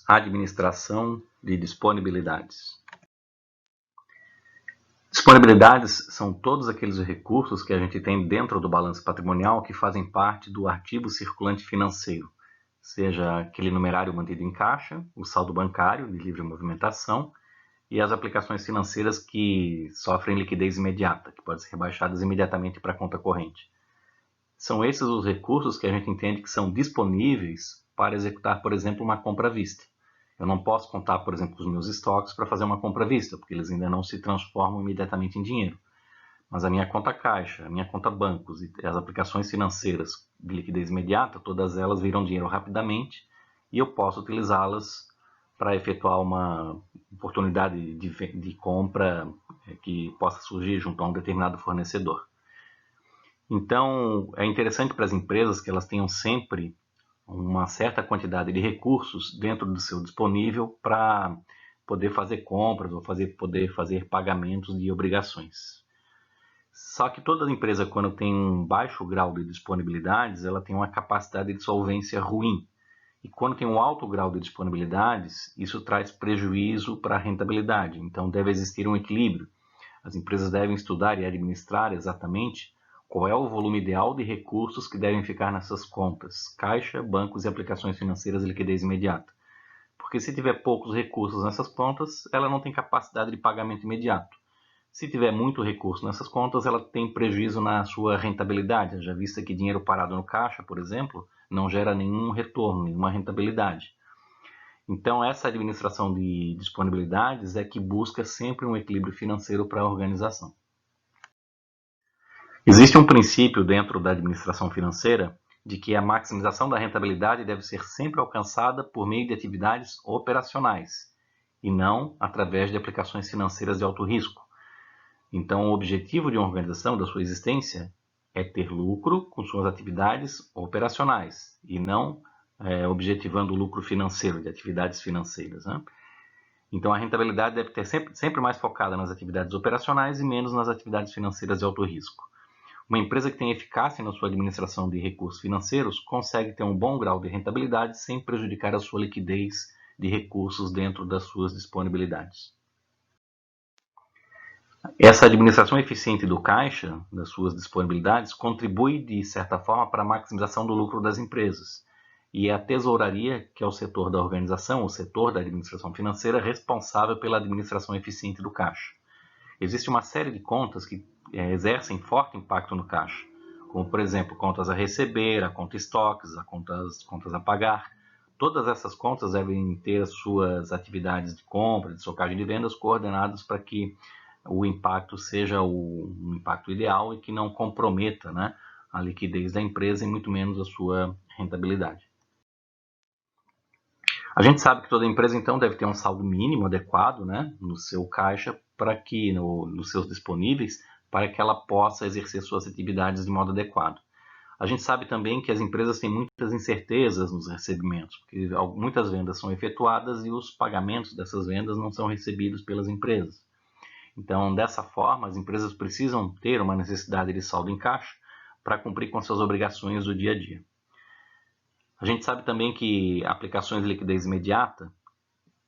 Administração de disponibilidades. Disponibilidades são todos aqueles recursos que a gente tem dentro do balanço patrimonial que fazem parte do ativo circulante financeiro, seja aquele numerário mantido em caixa, o saldo bancário de livre movimentação e as aplicações financeiras que sofrem liquidez imediata, que podem ser rebaixadas imediatamente para a conta corrente. São esses os recursos que a gente entende que são disponíveis para executar, por exemplo, uma compra à vista. Eu não posso contar, por exemplo, com os meus estoques para fazer uma compra à vista, porque eles ainda não se transformam imediatamente em dinheiro. Mas a minha conta caixa, a minha conta bancos e as aplicações financeiras de liquidez imediata, todas elas viram dinheiro rapidamente e eu posso utilizá-las para efetuar uma oportunidade de compra que possa surgir junto a um determinado fornecedor. Então, é interessante para as empresas que elas tenham sempre uma certa quantidade de recursos dentro do seu disponível para poder fazer compras ou poder fazer pagamentos de obrigações. Só que toda empresa, quando tem um baixo grau de disponibilidades, ela tem uma capacidade de solvência ruim. E quando tem um alto grau de disponibilidades, isso traz prejuízo para a rentabilidade. Então, deve existir um equilíbrio. As empresas devem estudar e administrar exatamente qual é o volume ideal de recursos que devem ficar nessas contas, caixa, bancos e aplicações financeiras de liquidez imediata. Porque se tiver poucos recursos nessas contas, ela não tem capacidade de pagamento imediato. Se tiver muito recurso nessas contas, ela tem prejuízo na sua rentabilidade. Já vista que dinheiro parado no caixa, por exemplo, não gera nenhum retorno, nenhuma rentabilidade. Então, essa administração de disponibilidades é que busca sempre um equilíbrio financeiro para a organização. Existe um princípio dentro da administração financeira de que a maximização da rentabilidade deve ser sempre alcançada por meio de atividades operacionais e não através de aplicações financeiras de alto risco. Então, o objetivo de uma organização, da sua existência, é ter lucro com suas atividades operacionais e não objetivando o lucro financeiro, de atividades financeiras, né? Então, a rentabilidade deve ter sempre mais focada nas atividades operacionais e menos nas atividades financeiras de alto risco. Uma empresa que tem eficácia na sua administração de recursos financeiros consegue ter um bom grau de rentabilidade sem prejudicar a sua liquidez de recursos dentro das suas disponibilidades. Essa administração eficiente do caixa, das suas disponibilidades, contribui de certa forma para a maximização do lucro das empresas. E é a tesouraria, que é o setor da organização, o setor da administração financeira, responsável pela administração eficiente do caixa. Existe uma série de contas que exercem forte impacto no caixa, como, por exemplo, contas a receber, a conta estoques, contas a pagar. Todas essas contas devem ter as suas atividades de compra, de estocagem de vendas coordenadas para que o impacto seja um impacto ideal e que não comprometa, né, a liquidez da empresa e muito menos a sua rentabilidade. A gente sabe que toda empresa, então, deve ter um saldo mínimo adequado, né, no seu caixa, para que nos seus disponíveis, para que ela possa exercer suas atividades de modo adequado. A gente sabe também que as empresas têm muitas incertezas nos recebimentos, porque muitas vendas são efetuadas e os pagamentos dessas vendas não são recebidos pelas empresas. Então, dessa forma, as empresas precisam ter uma necessidade de saldo em caixa para cumprir com suas obrigações do dia a dia. A gente sabe também que aplicações de liquidez imediata,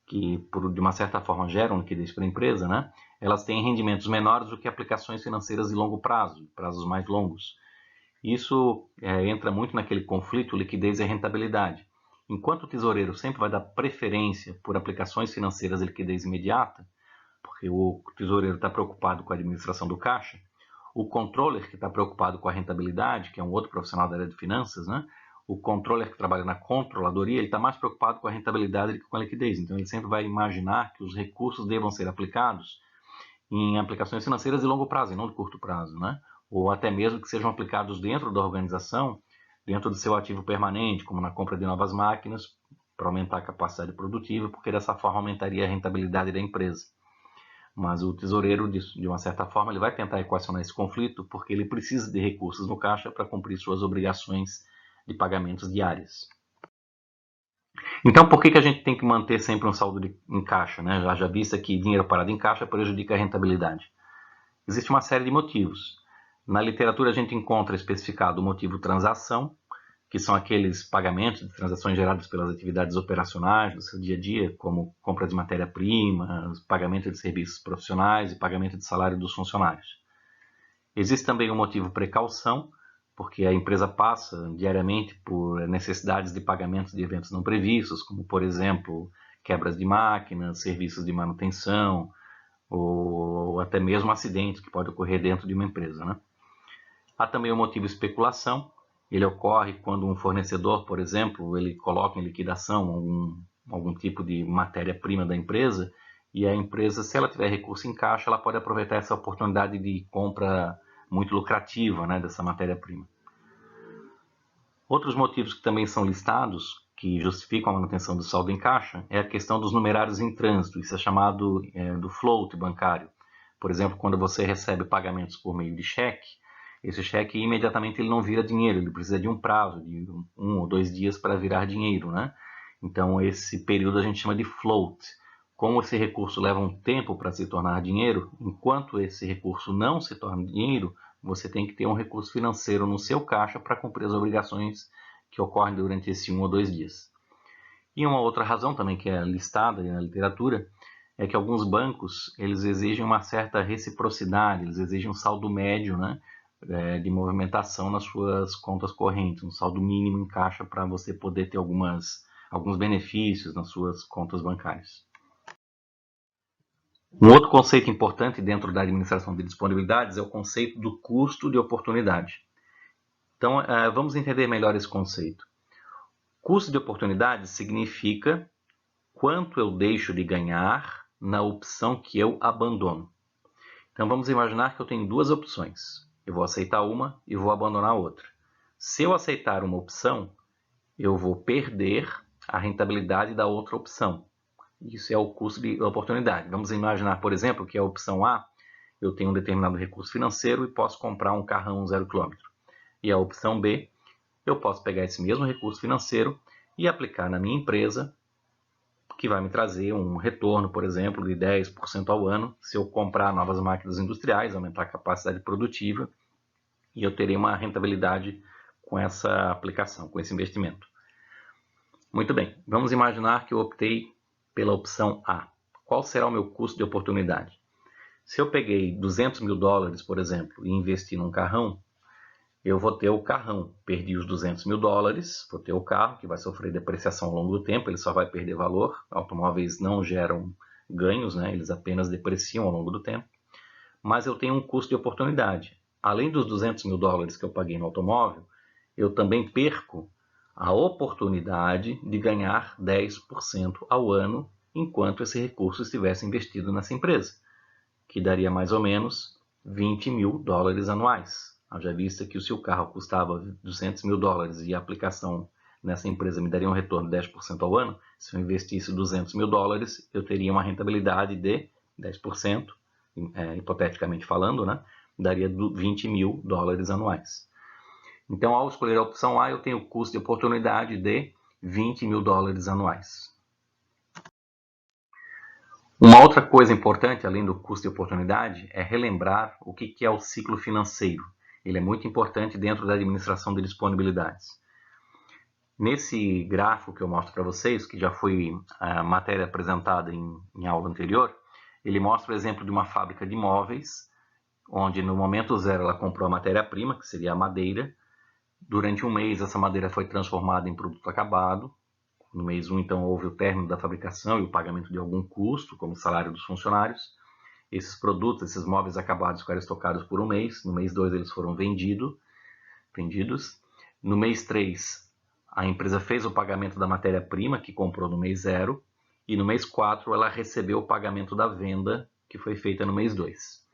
que de uma certa forma geram liquidez para a empresa, né, elas têm rendimentos menores do que aplicações financeiras de longo prazo, prazos mais longos. Isso entra muito naquele conflito liquidez e rentabilidade. Enquanto o tesoureiro sempre vai dar preferência por aplicações financeiras de liquidez imediata, porque o tesoureiro está preocupado com a administração do caixa, o controller que está preocupado com a rentabilidade, que é um outro profissional da área de finanças, né, o controller que trabalha na controladoria, ele está mais preocupado com a rentabilidade do que com a liquidez. Então, ele sempre vai imaginar que os recursos devam ser aplicados em aplicações financeiras de longo prazo e não de curto prazo, né? Ou até mesmo que sejam aplicados dentro da organização, dentro do seu ativo permanente, como na compra de novas máquinas, para aumentar a capacidade produtiva, porque dessa forma aumentaria a rentabilidade da empresa. Mas o tesoureiro, de uma certa forma, ele vai tentar equacionar esse conflito, porque ele precisa de recursos no caixa para cumprir suas obrigações de pagamentos diários. Então, por que a gente tem que manter sempre um saldo em caixa, né? Já vista que dinheiro parado em caixa prejudica a rentabilidade. Existe uma série de motivos. Na literatura a gente encontra especificado o motivo transação, que são aqueles pagamentos de transações geradas pelas atividades operacionais do seu dia a dia, como compra de matéria-prima, pagamento de serviços profissionais e pagamento de salário dos funcionários. Existe também o motivo precaução, porque a empresa passa diariamente por necessidades de pagamento de eventos não previstos, como, por exemplo, quebras de máquinas, serviços de manutenção, ou até mesmo acidentes que podem ocorrer dentro de uma empresa, né? Há também o motivo especulação. Ele ocorre quando um fornecedor, por exemplo, ele coloca em liquidação algum tipo de matéria-prima da empresa, e a empresa, se ela tiver recurso em caixa, ela pode aproveitar essa oportunidade de compra muito lucrativa, né, dessa matéria-prima. Outros motivos que também são listados, que justificam a manutenção do saldo em caixa, é a questão dos numerários em trânsito. Isso é chamado do float bancário. Por exemplo, quando você recebe pagamentos por meio de cheque, esse cheque imediatamente ele não vira dinheiro, ele precisa de um prazo, de 1 ou 2 dias para virar dinheiro, né? Então esse período a gente chama de float. Como esse recurso leva um tempo para se tornar dinheiro, enquanto esse recurso não se torna dinheiro, você tem que ter um recurso financeiro no seu caixa para cumprir as obrigações que ocorrem durante esse 1 ou 2 dias. E uma outra razão também que é listada na literatura é que alguns bancos eles exigem uma certa reciprocidade, eles exigem um saldo médio, né, de movimentação nas suas contas correntes, um saldo mínimo em caixa para você poder ter alguns benefícios nas suas contas bancárias. Um outro conceito importante dentro da administração de disponibilidades é o conceito do custo de oportunidade. Então, vamos entender melhor esse conceito. Custo de oportunidade significa quanto eu deixo de ganhar na opção que eu abandono. Então, vamos imaginar que eu tenho duas opções. Eu vou aceitar uma e vou abandonar a outra. Se eu aceitar uma opção, eu vou perder a rentabilidade da outra opção. Isso é o custo de oportunidade. Vamos imaginar, por exemplo, que a opção A, eu tenho um determinado recurso financeiro e posso comprar um carrão 0 km. E a opção B, eu posso pegar esse mesmo recurso financeiro e aplicar na minha empresa, que vai me trazer um retorno, por exemplo, de 10% ao ano, se eu comprar novas máquinas industriais, aumentar a capacidade produtiva, e eu terei uma rentabilidade com essa aplicação, com esse investimento. Muito bem, vamos imaginar que eu optei pela opção A. Qual será o meu custo de oportunidade? Se eu peguei $200 mil, por exemplo, e investi num carrão, eu vou ter o carrão, perdi os $200 mil, vou ter o carro que vai sofrer depreciação ao longo do tempo, ele só vai perder valor, automóveis não geram ganhos, né? Eles apenas depreciam ao longo do tempo, mas eu tenho um custo de oportunidade. Além dos $200 mil que eu paguei no automóvel, eu também perco a oportunidade de ganhar 10% ao ano enquanto esse recurso estivesse investido nessa empresa, que daria mais ou menos $20 mil anuais. Haja vista que se o carro custava $200 mil e a aplicação nessa empresa me daria um retorno de 10% ao ano, se eu investisse $200 mil, eu teria uma rentabilidade de 10%, hipoteticamente falando, né? Daria $20 mil anuais. Então, ao escolher a opção A, eu tenho o custo de oportunidade de $20 mil anuais. Uma outra coisa importante, além do custo de oportunidade, é relembrar o que é o ciclo financeiro. Ele é muito importante dentro da administração de disponibilidades. Nesse gráfico que eu mostro para vocês, que já foi a matéria apresentada em aula anterior, ele mostra o exemplo de uma fábrica de móveis, onde no momento zero ela comprou a matéria-prima, que seria a madeira. Durante um mês essa madeira foi transformada em produto acabado. No mês 1, então, houve o término da fabricação e o pagamento de algum custo, como o salário dos funcionários. Esses produtos, esses móveis acabados ficaram estocados por um mês. No mês 2 eles foram vendidos. No mês 3, a empresa fez o pagamento da matéria-prima que comprou no mês 0. E no mês 4 ela recebeu o pagamento da venda que foi feita no mês 2.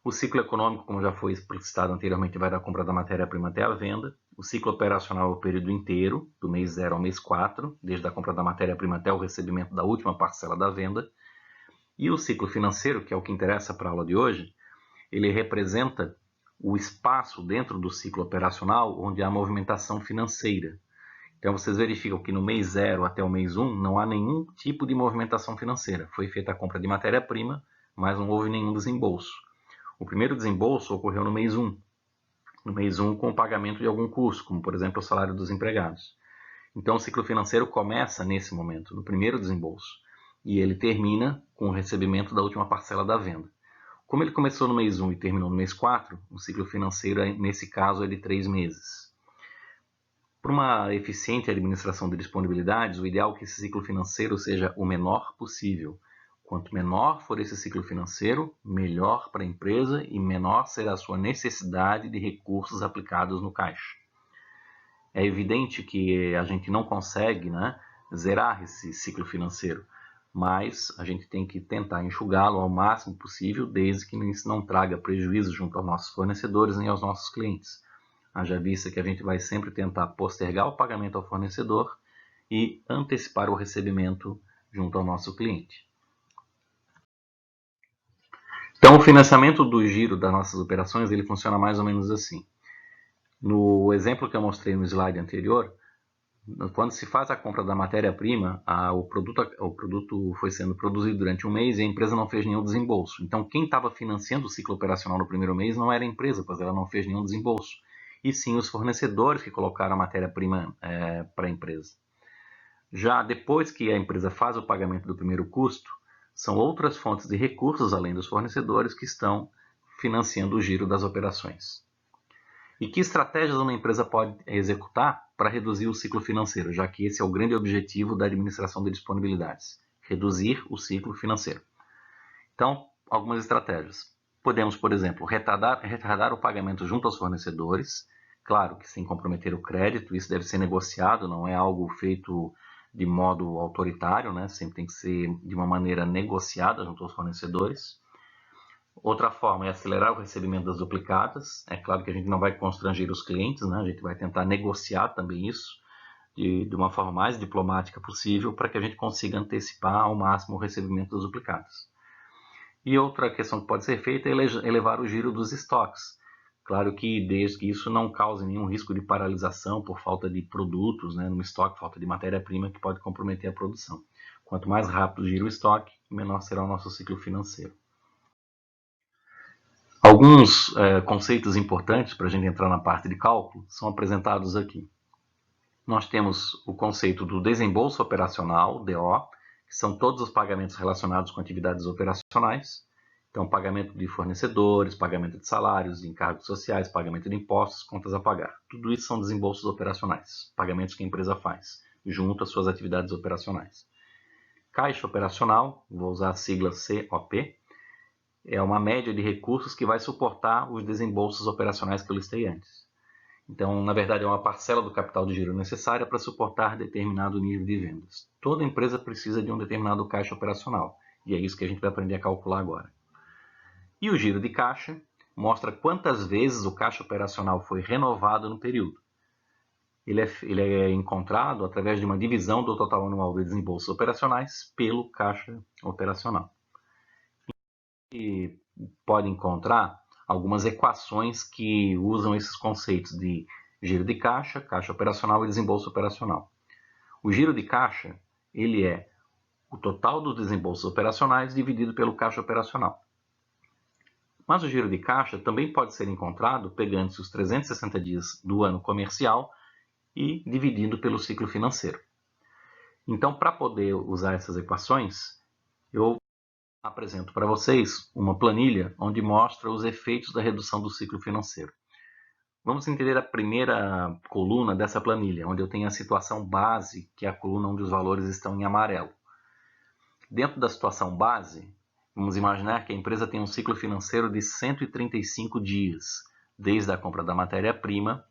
O ciclo econômico, como já foi explicitado anteriormente, vai da compra da matéria-prima até a venda. O ciclo operacional é o período inteiro, do mês 0 ao mês 4, desde a compra da matéria-prima até o recebimento da última parcela da venda. E o ciclo financeiro, que é o que interessa para a aula de hoje, ele representa o espaço dentro do ciclo operacional onde há movimentação financeira. Então vocês verificam que no mês 0 até o mês 1 não há nenhum tipo de movimentação financeira. Foi feita a compra de matéria-prima, mas não houve nenhum desembolso. O primeiro desembolso ocorreu no mês 1. no mês 1 com o pagamento de algum custo, como por exemplo o salário dos empregados. Então o ciclo financeiro começa nesse momento, no primeiro desembolso, e ele termina com o recebimento da última parcela da venda. Como ele começou no mês 1 e terminou no mês 4, o ciclo financeiro, nesse caso, é de 3 meses. Para uma eficiente administração de disponibilidades, o ideal é que esse ciclo financeiro seja o menor possível. Quanto menor for esse ciclo financeiro, melhor para a empresa e menor será a sua necessidade de recursos aplicados no caixa. É evidente que a gente não consegue, zerar esse ciclo financeiro, mas a gente tem que tentar enxugá-lo ao máximo possível, desde que isso não traga prejuízo junto aos nossos fornecedores nem aos nossos clientes. Haja vista que a gente vai sempre tentar postergar o pagamento ao fornecedor e antecipar o recebimento junto ao nosso cliente. Então, o financiamento do giro das nossas operações ele funciona mais ou menos assim. No exemplo que eu mostrei no slide anterior, quando se faz a compra da matéria-prima, o produto foi sendo produzido durante um mês e a empresa não fez nenhum desembolso. Então, quem estava financiando o ciclo operacional no primeiro mês não era a empresa, pois ela não fez nenhum desembolso, e sim os fornecedores que colocaram a matéria-prima para a empresa. Já depois que a empresa faz o pagamento do primeiro custo, são outras fontes de recursos, além dos fornecedores, que estão financiando o giro das operações. E que estratégias uma empresa pode executar para reduzir o ciclo financeiro, já que esse é o grande objetivo da administração de disponibilidades, reduzir o ciclo financeiro. Então, algumas estratégias. Podemos, por exemplo, retardar o pagamento junto aos fornecedores, claro que sem comprometer o crédito, isso deve ser negociado, não é algo feito de modo autoritário, sempre tem que ser de uma maneira negociada junto aos fornecedores. Outra forma é acelerar o recebimento das duplicadas. É claro que a gente não vai constranger os clientes, a gente vai tentar negociar também isso de uma forma mais diplomática possível para que a gente consiga antecipar ao máximo o recebimento das duplicadas. E outra questão que pode ser feita é elevar o giro dos estoques. Claro que desde que isso não cause nenhum risco de paralisação por falta de produtos no estoque, falta de matéria-prima que pode comprometer a produção. Quanto mais rápido gira o estoque, menor será o nosso ciclo financeiro. Alguns conceitos importantes para a gente entrar na parte de cálculo são apresentados aqui. Nós temos o conceito do desembolso operacional, DO, que são todos os pagamentos relacionados com atividades operacionais. Então, pagamento de fornecedores, pagamento de salários, de encargos sociais, pagamento de impostos, contas a pagar. Tudo isso são desembolsos operacionais, pagamentos que a empresa faz, junto às suas atividades operacionais. Caixa operacional, vou usar a sigla COP, é uma média de recursos que vai suportar os desembolsos operacionais que eu listei antes. Então, na verdade, é uma parcela do capital de giro necessária para suportar determinado nível de vendas. Toda empresa precisa de um determinado caixa operacional, e é isso que a gente vai aprender a calcular agora. E o giro de caixa mostra quantas vezes o caixa operacional foi renovado no período. Ele é encontrado através de uma divisão do total anual de desembolsos operacionais pelo caixa operacional. E pode encontrar algumas equações que usam esses conceitos de giro de caixa, caixa operacional e desembolso operacional. O giro de caixa ele é o total dos desembolsos operacionais dividido pelo caixa operacional. Mas o giro de caixa também pode ser encontrado pegando-se os 360 dias do ano comercial e dividindo pelo ciclo financeiro. Então, para poder usar essas equações, eu apresento para vocês uma planilha onde mostra os efeitos da redução do ciclo financeiro. Vamos entender a primeira coluna dessa planilha, onde eu tenho a situação base, que é a coluna onde os valores estão em amarelo. Dentro da situação base, vamos imaginar que a empresa tem um ciclo financeiro de 135 dias, desde a compra da matéria-prima,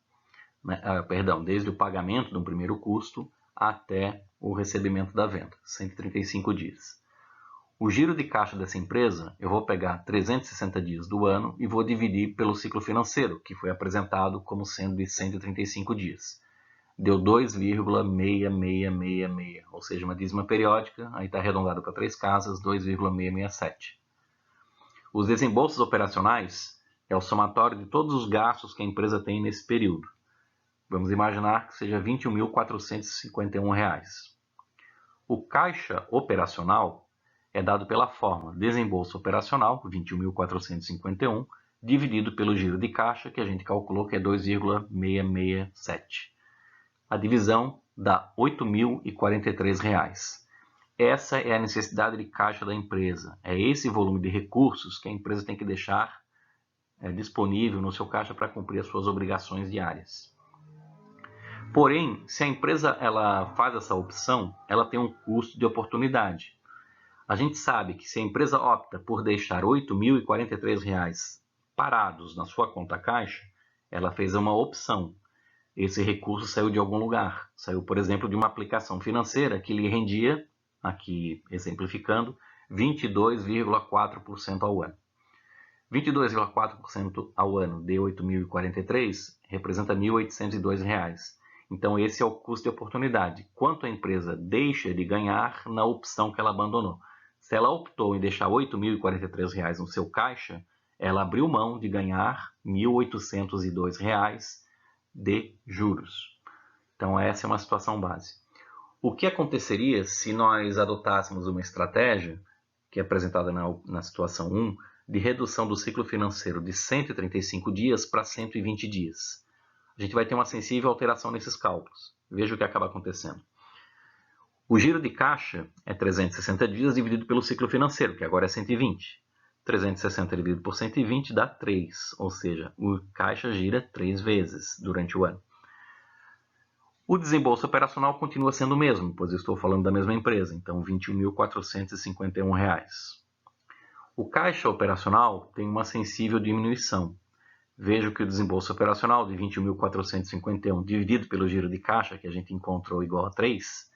desde o pagamento do primeiro custo até o recebimento da venda, 135 dias. O giro de caixa dessa empresa, eu vou pegar 360 dias do ano e vou dividir pelo ciclo financeiro, que foi apresentado como sendo de 135 dias. Deu 2,6666, ou seja, uma dízima periódica, aí está arredondado para 3 casas, 2,667. Os desembolsos operacionais é o somatório de todos os gastos que a empresa tem nesse período. Vamos imaginar que seja R$ 21.451. O caixa operacional é dado pela forma desembolso operacional, 21.451, dividido pelo giro de caixa, que a gente calculou que é 2,667. A divisão dá R$ 8.043. Essa é a necessidade de caixa da empresa. É esse volume de recursos que a empresa tem que deixar disponível no seu caixa para cumprir as suas obrigações diárias. Porém, se a empresa ela faz essa opção, ela tem um custo de oportunidade. A gente sabe que se a empresa opta por deixar R$ 8.043 parados na sua conta caixa, ela fez uma opção. Esse recurso saiu de algum lugar. Saiu, por exemplo, de uma aplicação financeira que lhe rendia, aqui exemplificando, 22,4% ao ano. 22,4% ao ano de 8.043 representa R$ 1.802. Então, esse é o custo de oportunidade. Quanto a empresa deixa de ganhar na opção que ela abandonou. Se ela optou em deixar R$ 8.043 no seu caixa, ela abriu mão de ganhar R$ 1.802 de juros. Então, essa é uma situação base. O que aconteceria se nós adotássemos uma estratégia, que é apresentada na situação 1, de redução do ciclo financeiro de 135 dias para 120 dias? A gente vai ter uma sensível alteração nesses cálculos. Veja o que acaba acontecendo. O giro de caixa é 360 dias dividido pelo ciclo financeiro, que agora é 120. 360 dividido por 120 dá 3, ou seja, o caixa gira 3 vezes durante o ano. O desembolso operacional continua sendo o mesmo, pois eu estou falando da mesma empresa, então R$ 21.451. O caixa operacional tem uma sensível diminuição. Vejo que o desembolso operacional de 21.451 dividido pelo giro de caixa, que a gente encontrou igual a 3,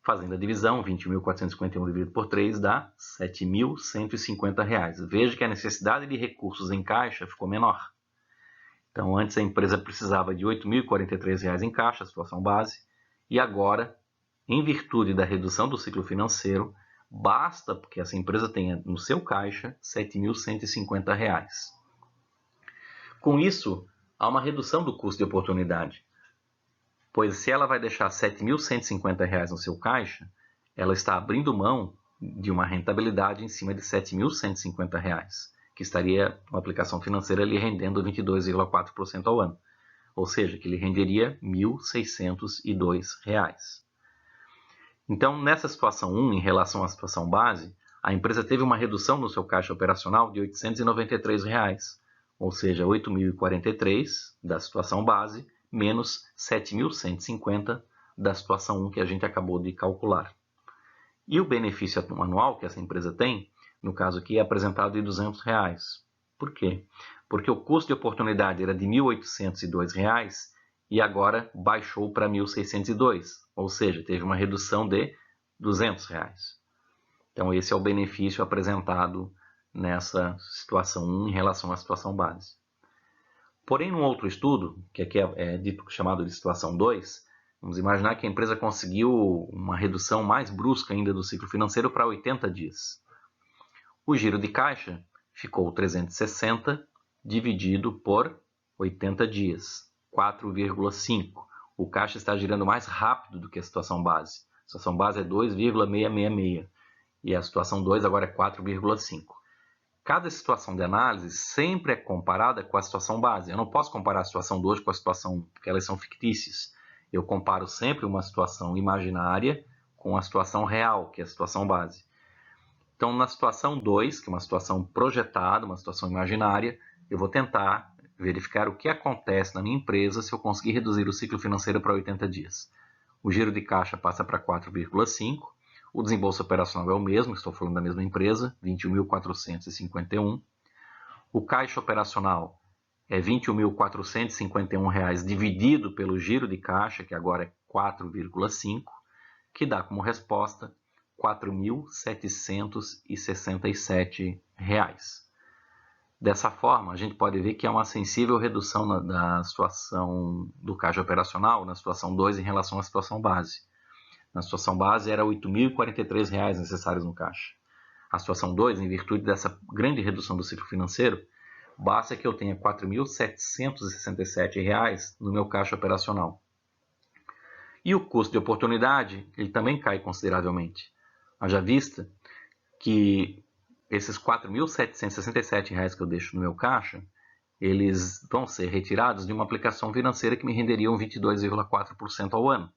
fazendo a divisão, 21.451 dividido por 3 dá R$ 7.150. Veja que a necessidade de recursos em caixa ficou menor. Então, antes a empresa precisava de R$ 8.043 em caixa, a situação base, e agora, em virtude da redução do ciclo financeiro, basta que essa empresa tenha no seu caixa R$ 7.150. Com isso, há uma redução do custo de oportunidade, pois se ela vai deixar R$ 7.150 no seu caixa, ela está abrindo mão de uma rentabilidade em cima de R$ 7.150, que estaria uma aplicação financeira lhe rendendo 22,4% ao ano, ou seja, que lhe renderia R$ 1.602. Então, nessa situação 1, em relação à situação base, a empresa teve uma redução no seu caixa operacional de R$ 893, ou seja, 8.043 da situação base, menos 7.150 da situação 1 que a gente acabou de calcular. E o benefício anual que essa empresa tem, no caso aqui, é apresentado de R$ 200. Por quê? Porque o custo de oportunidade era de R$ 1.802 e agora baixou para R$ 1.602, ou seja, teve uma redução de R$ 200. Então, esse é o benefício apresentado nessa situação 1 em relação à situação base. Porém, num outro estudo, que aqui é chamado de situação 2, vamos imaginar que a empresa conseguiu uma redução mais brusca ainda do ciclo financeiro para 80 dias. O giro de caixa ficou 360 dividido por 80 dias, 4,5. O caixa está girando mais rápido do que a situação base. A situação base é 2,666 e a situação 2 agora é 4,5. Cada situação de análise sempre é comparada com a situação base. Eu não posso comparar a situação 2 com a situação 1, porque elas são fictícias. Eu comparo sempre uma situação imaginária com a situação real, que é a situação base. Então, na situação 2, que é uma situação projetada, uma situação imaginária, eu vou tentar verificar o que acontece na minha empresa se eu conseguir reduzir o ciclo financeiro para 80 dias. O giro de caixa passa para 4,5. O desembolso operacional é o mesmo, estou falando da mesma empresa, R$ 21.451. O caixa operacional é R$ 21.451 dividido pelo giro de caixa, que agora é 4,5, que dá como resposta R$ 4.767. Dessa forma, a gente pode ver que há uma sensível redução da situação do caixa operacional, na situação 2, em relação à situação base. Na situação base, era R$ 8.043 necessários no caixa. A situação 2, em virtude dessa grande redução do ciclo financeiro, basta que eu tenha R$ 4.767 no meu caixa operacional. E o custo de oportunidade, ele também cai consideravelmente. Haja vista que esses R$ 4.767 que eu deixo no meu caixa, eles vão ser retirados de uma aplicação financeira que me renderiam 22,4% ao ano.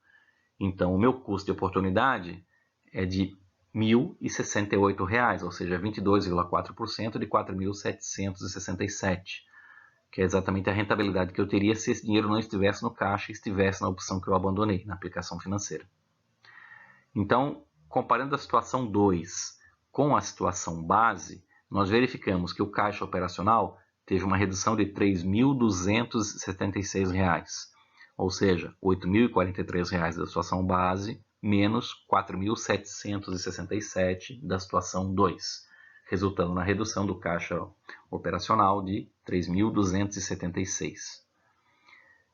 Então, o meu custo de oportunidade é de R$ 1.068, ou seja, 22,4% de 4.767, que é exatamente a rentabilidade que eu teria se esse dinheiro não estivesse no caixa e estivesse na opção que eu abandonei, na aplicação financeira. Então, comparando a situação 2 com a situação base, nós verificamos que o caixa operacional teve uma redução de R$ 3.276, ou seja, R$ 8.043 da situação base menos R$ 4.767 da situação 2, resultando na redução do caixa operacional de R$ 3.276.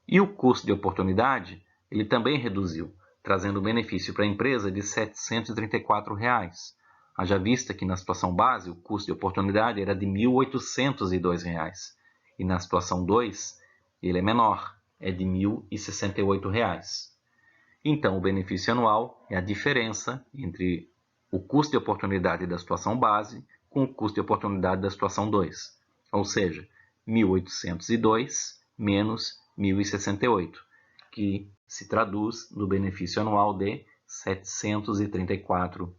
E o custo de oportunidade, ele também reduziu, trazendo benefício para a empresa de R$ 734. Haja vista que na situação base o custo de oportunidade era de R$ 1.802 e na situação 2 ele é menor, é de R$ 1.068. Então o benefício anual é a diferença entre o custo de oportunidade da situação base com o custo de oportunidade da situação 2, ou seja, 1.802 menos 1.068, que se traduz no benefício anual de R$ 734.